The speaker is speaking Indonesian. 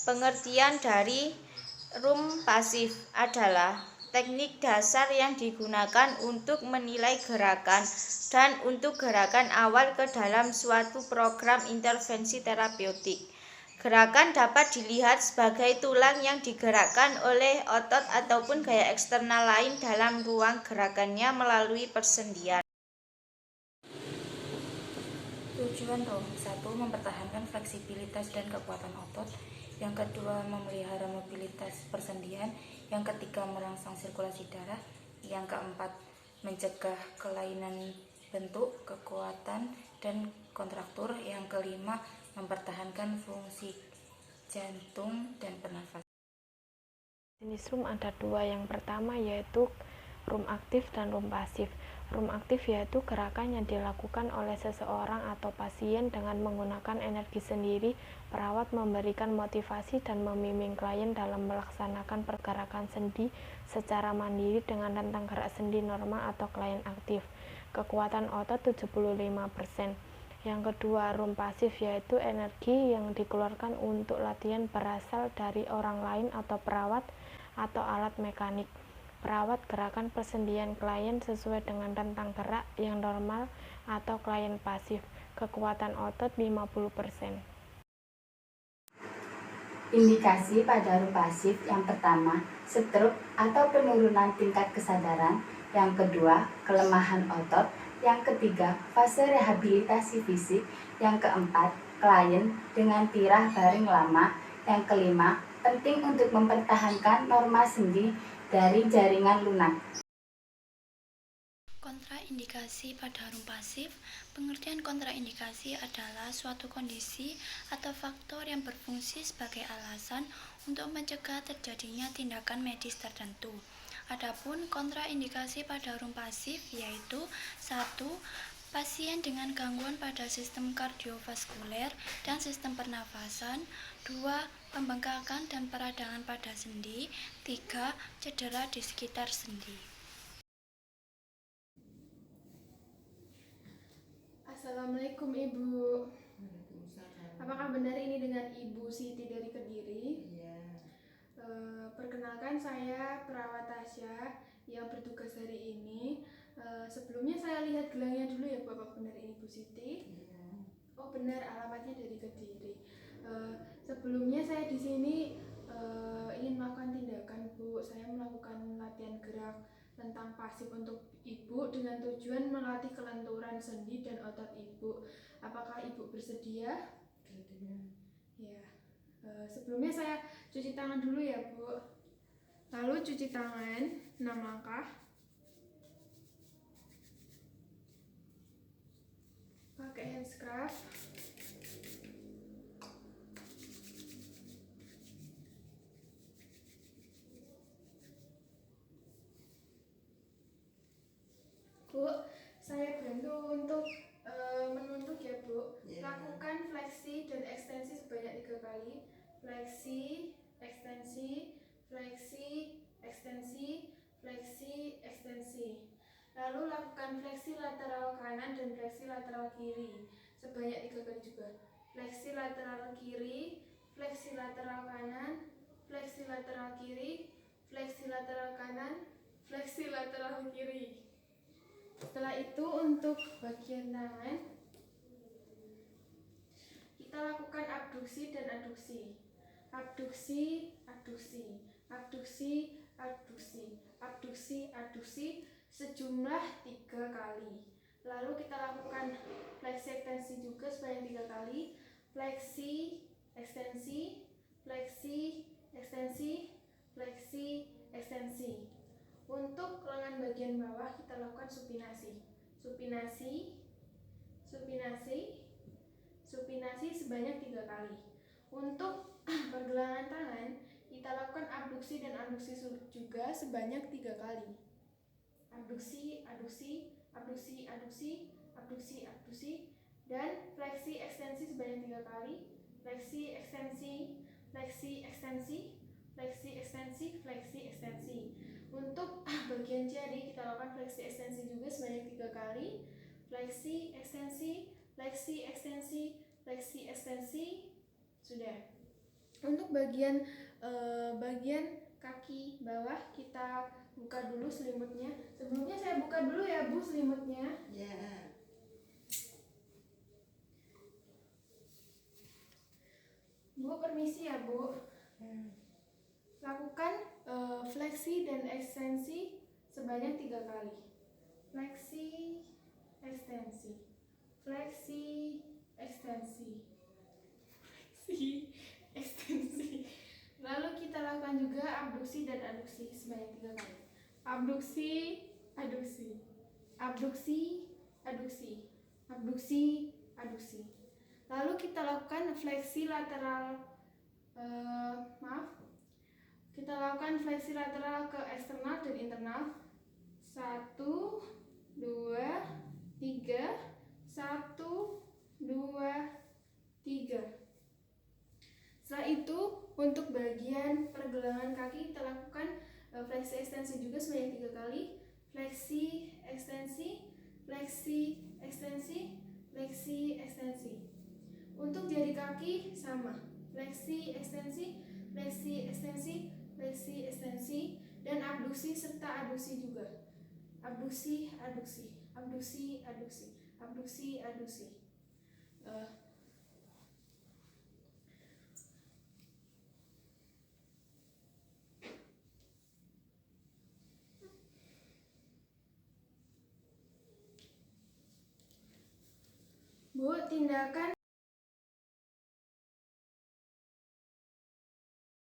Pengertian dari rum pasif adalah teknik dasar yang digunakan untuk menilai gerakan dan untuk gerakan awal ke dalam suatu program intervensi terapeutik. Gerakan dapat dilihat sebagai tulang yang digerakkan oleh otot ataupun gaya eksternal lain dalam ruang gerakannya melalui persendian. Tujuan ROM 1 mempertahankan fleksibilitas dan kekuatan otot. Yang kedua, memelihara mobilitas persendian. Yang ketiga, merangsang sirkulasi darah. Yang keempat, mencegah kelainan bentuk, kekuatan, dan kontraktur. Yang kelima, mempertahankan fungsi jantung dan pernafasan. Jenis rum ada dua. Yang pertama yaitu rum aktif dan rum pasif. Rum aktif yaitu gerakan yang dilakukan oleh seseorang atau pasien dengan menggunakan energi sendiri. Perawat memberikan motivasi dan membimbing klien dalam melaksanakan pergerakan sendi secara mandiri dengan rentang gerak sendi normal atau klien aktif. Kekuatan otot 75%. Yang kedua, rum pasif yaitu energi yang dikeluarkan untuk latihan berasal dari orang lain atau perawat atau alat mekanik. Perawat gerakan persendian klien sesuai dengan rentang gerak yang normal atau klien pasif. Kekuatan otot 50%. Indikasi pada rum pasif yang pertama, stroke atau penurunan tingkat kesadaran. Yang kedua, kelemahan otot. Yang ketiga, fase rehabilitasi fisik. Yang keempat, klien dengan tirah baring lama. Yang kelima, penting untuk mempertahankan norma sendi dari jaringan lunak. Kontraindikasi pada rum pasif. Pengertian kontraindikasi adalah suatu kondisi atau faktor yang berfungsi sebagai alasan untuk mencegah terjadinya tindakan medis tertentu. Adapun kontraindikasi pada rum pasif yaitu 1. Pasien dengan gangguan pada sistem kardiovaskuler dan sistem pernafasan. 2. Pembengkakan dan peradangan pada sendi. 3. Cedera di sekitar sendi. Assalamualaikum Ibu. Apakah benar ini dengan Ibu Siti dari Kediri? Iya. Perkenalkan, saya perawat Tasya yang bertugas hari ini. Sebelumnya saya lihat gelangnya dulu ya Bu, apa benar ini Bu Siti? Iya. Oh benar, alamatnya dari Kediri. Sebelumnya saya di sini ingin melakukan tindakan Bu. Saya melakukan latihan gerak tentang pasif untuk Ibu dengan tujuan melatih kelenturan sendi dan otot Ibu. Apakah Ibu bersedia? Bersedia. Ya. Sebelumnya saya cuci tangan dulu ya Bu. Lalu cuci tangan 6 langkah. Pakai hand scrub. Bu, saya bantu untuk menunduk ya Bu. Yeah. Lakukan fleksi dan ekstensi sebanyak 3 kali. Fleksi, ekstensi, fleksi, ekstensi, fleksi, ekstensi. Lalu lakukan fleksi lateral kanan dan fleksi lateral kiri sebanyak 3 kali juga. Fleksi lateral kiri, fleksi lateral kanan, fleksi lateral kiri, fleksi lateral kanan, fleksi lateral kiri. Setelah itu untuk bagian tangan kita lakukan abduksi dan aduksi. Abduksi, aduksi, abduksi, aduksi, abduksi, aduksi sejumlah 3 kali. Lalu kita lakukan fleksi ekstensi juga sebanyak 3 kali. Fleksi, ekstensi, fleksi, ekstensi, fleksi, ekstensi. Untuk lengan bagian bawah kita lakukan supinasi. Supinasi, supinasi, supinasi sebanyak 3 kali. Untuk pergelangan tangan kita lakukan abduksi dan aduksi juga sebanyak 3 kali. Abduksi, aduksi, abduksi, aduksi, abduksi, aduksi, dan fleksi ekstensi sebanyak 3 kali. Fleksi ekstensi, fleksi ekstensi, fleksi ekstensi, fleksi ekstensi. Untuk bagian jari kita lakukan fleksi ekstensi juga sebanyak 3 kali. Fleksi ekstensi, fleksi ekstensi, fleksi ekstensi. Sudah. Untuk bagian kaki bawah kita buka dulu selimutnya. Sebelumnya saya buka dulu ya Bu selimutnya. Bu, permisi ya Bu. Lakukan fleksi dan ekstensi sebanyak 3 kali. Fleksi, ekstensi, fleksi, ekstensi, fleksi, ekstensi. Lalu kita lakukan juga abduksi dan aduksi sebanyak 3 kali. Abduksi, aduksi, abduksi, aduksi, abduksi, aduksi. Lalu kita lakukan fleksi lateral, kita lakukan fleksi lateral ke eksternal dan internal. 1, 2, 3, 1, 2, 3. Setelah itu untuk bagian pergelangan kaki kita lakukan fleksi ekstensi juga sebanyak 3 kali. Fleksi ekstensi, fleksi ekstensi, fleksi ekstensi. Untuk jari kaki sama, fleksi ekstensi, fleksi ekstensi, fleksi ekstensi, dan abduksi serta aduksi juga. Abduksi, aduksi, abduksi, aduksi, abduksi, aduksi. Bu, tindakan